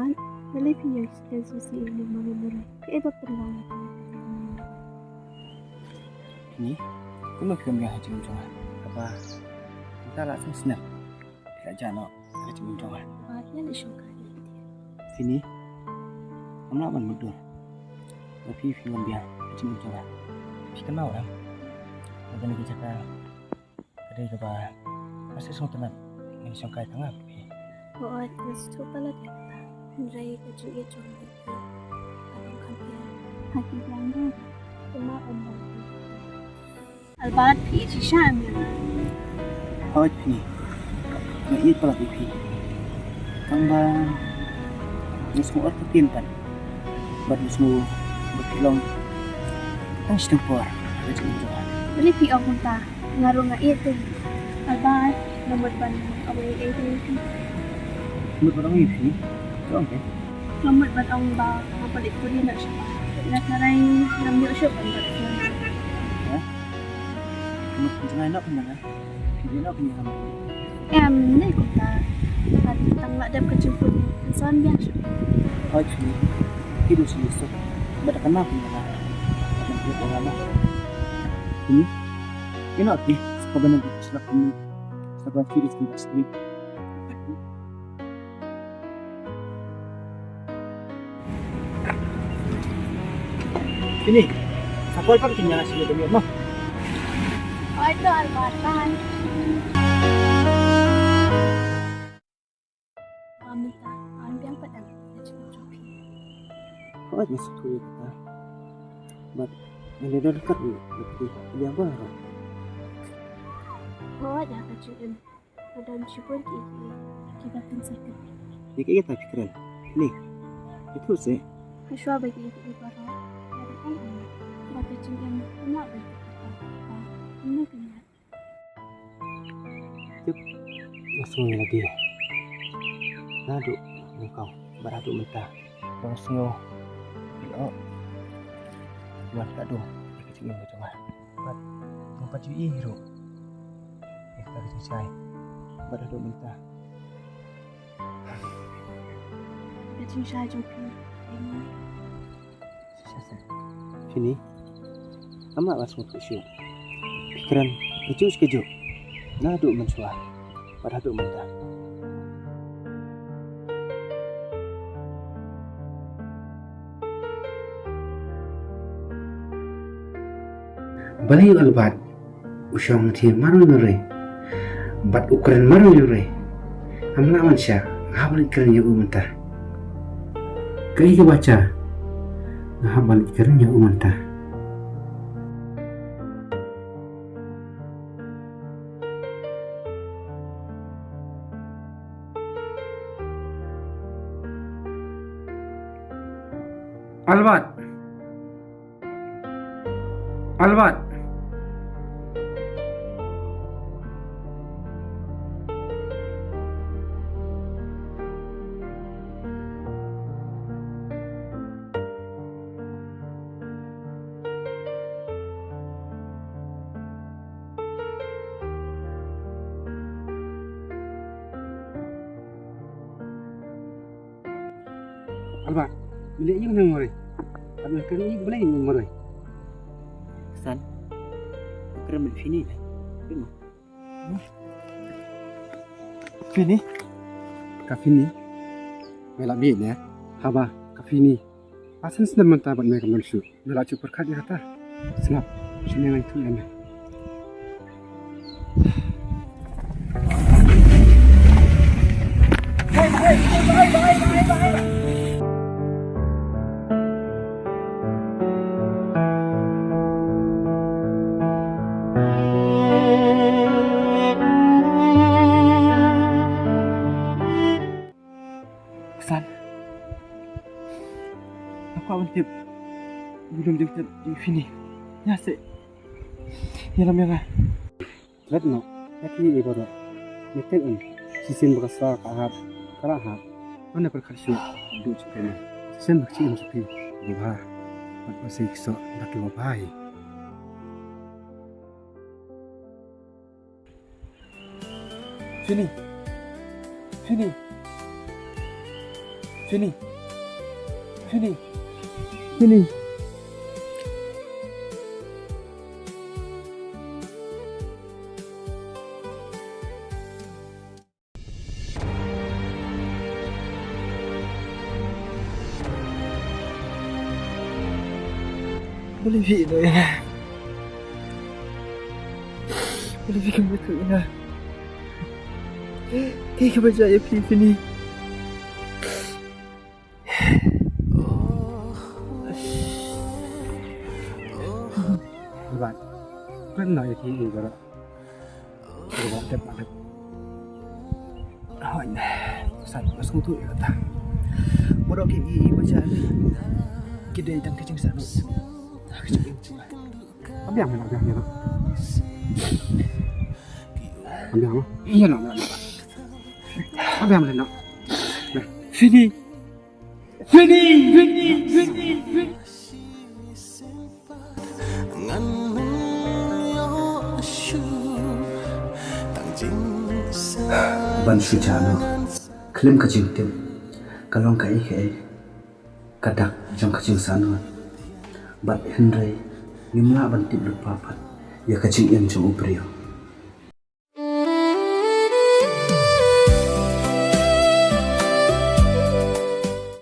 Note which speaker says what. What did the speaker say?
Speaker 1: Alban, nalipiyag sa susi ng mga muray. Kaiba perlawan ako.
Speaker 2: Ini, kau nak kembali haji menjual. Apa? Kita langsung senang. Tidak jano haji menjual.
Speaker 1: Bahatnya na siyang kanya.
Speaker 2: Sini, kamu nak mundur. Tapi kembali haji menjual. Kita kenal kan? Kita ni kerja kadai kebah. Masih semua tenang. Ini songkai tengah.
Speaker 1: Buat gusto pala kita. Henry kaju ito ang ito. Anong kampiyan? Hati lang na. Tumaan mo. Alban, piichi siya ang mga.
Speaker 2: Hoi pi, ngait pala pi. Kambang, semua orang kepintan. Baru semua berpilong. Ang setempur, haji menjual.
Speaker 1: Nalipi ako ta. Ngaro nga ito. Alban, namod ba naman away ito ito?
Speaker 2: Menurut orang ini, tu okey.
Speaker 1: Namod ba ang ba mapalit ko din na siya? Nasaray namyo siya ang ba't
Speaker 2: Kamu jangan nak punya kan? Dia nak punya kamu.
Speaker 1: Nai ko ta. At tangla dap kajupon. Saan biya siya?
Speaker 2: Hoi pi, hidup selesai. Bada kenal punya kan? Akan dia orang lah. Ini, nak pi. Sekarang nanti selaku sekarang kiri tidak sedih. Ini, sapol pa kinya na sila dumi mo.
Speaker 1: Oh, ito, Alban. Pamita, ang biyang padang na siya joki.
Speaker 2: Kau masuk kuliah kita. But, mendadak dekat ni, tapi dia apa?
Speaker 1: Oh, ada kajuan. Padang syukur kiki. Kita pinsakan.
Speaker 2: Jika kita fikiran, ni, itu sih.
Speaker 1: Kaswa bagi ito ibaro. Ada kan ini. Bakit yung punya bagi kita. Ini kanya.
Speaker 2: Langsung lagi. Nadu, engkau beradu mentah. Langsung yo. Buat kado, kecil ni macam mana? Buat tempat cuci hero. Kita cuci. Beradu mentah.
Speaker 1: Kacing siya joki.
Speaker 2: Sini, kamu langsung kusyu. Pikiran kecil sekejap. Nadu mensuah. Beradu mentah.
Speaker 3: Balai albat usang ti maru nure bat ukuran maru nure amla mansya ngabal ikran ya umanta kai ke baca ngabal ikran ya umanta albat albat Alba, beli yang nang mori. Ada kini beli yang mori.
Speaker 2: San, keren di sini. Tengok. Sini.
Speaker 3: Kafini. Mela bi ne. Haba, kafini. Asan sedang mentabat mereka manusia. Mela cukur kadi kata. Senap. Sini yang itu ya.
Speaker 2: San, aku awan tip belum jemput di sini. Ya se, ya lam yang
Speaker 3: Retno, lagi ibarat. Meten sisin berasa kahap, kerahap. Mana perkasih duduk cekena. Sisin berkecil sepi. Dibah, masih kisah dak wabai.
Speaker 2: sini, sini. Fini. Fini. Boleh Fi rồi à. Boleh Fi không biết thử nè. Cái bây giờ em Fi Fini.
Speaker 3: Các bạn rất nói thì gì rồi đó. Các bạn đẹp bạn.
Speaker 2: Hỏi nè, sẵn nó không tuổi rồi ta. Một độ kiện gì bây giờ đi. Cái đây đang cái chương sản rồi.
Speaker 3: Không biết làm gì đâu. Không biết không? Iya nó. Không biết làm gì đâu.
Speaker 2: Fini.
Speaker 3: Ban suci klaim kacing tim kalong kai ke kadak jong kacing sanwa bat henry nimla ban tip lupa pat ya kacing yang jong ubrio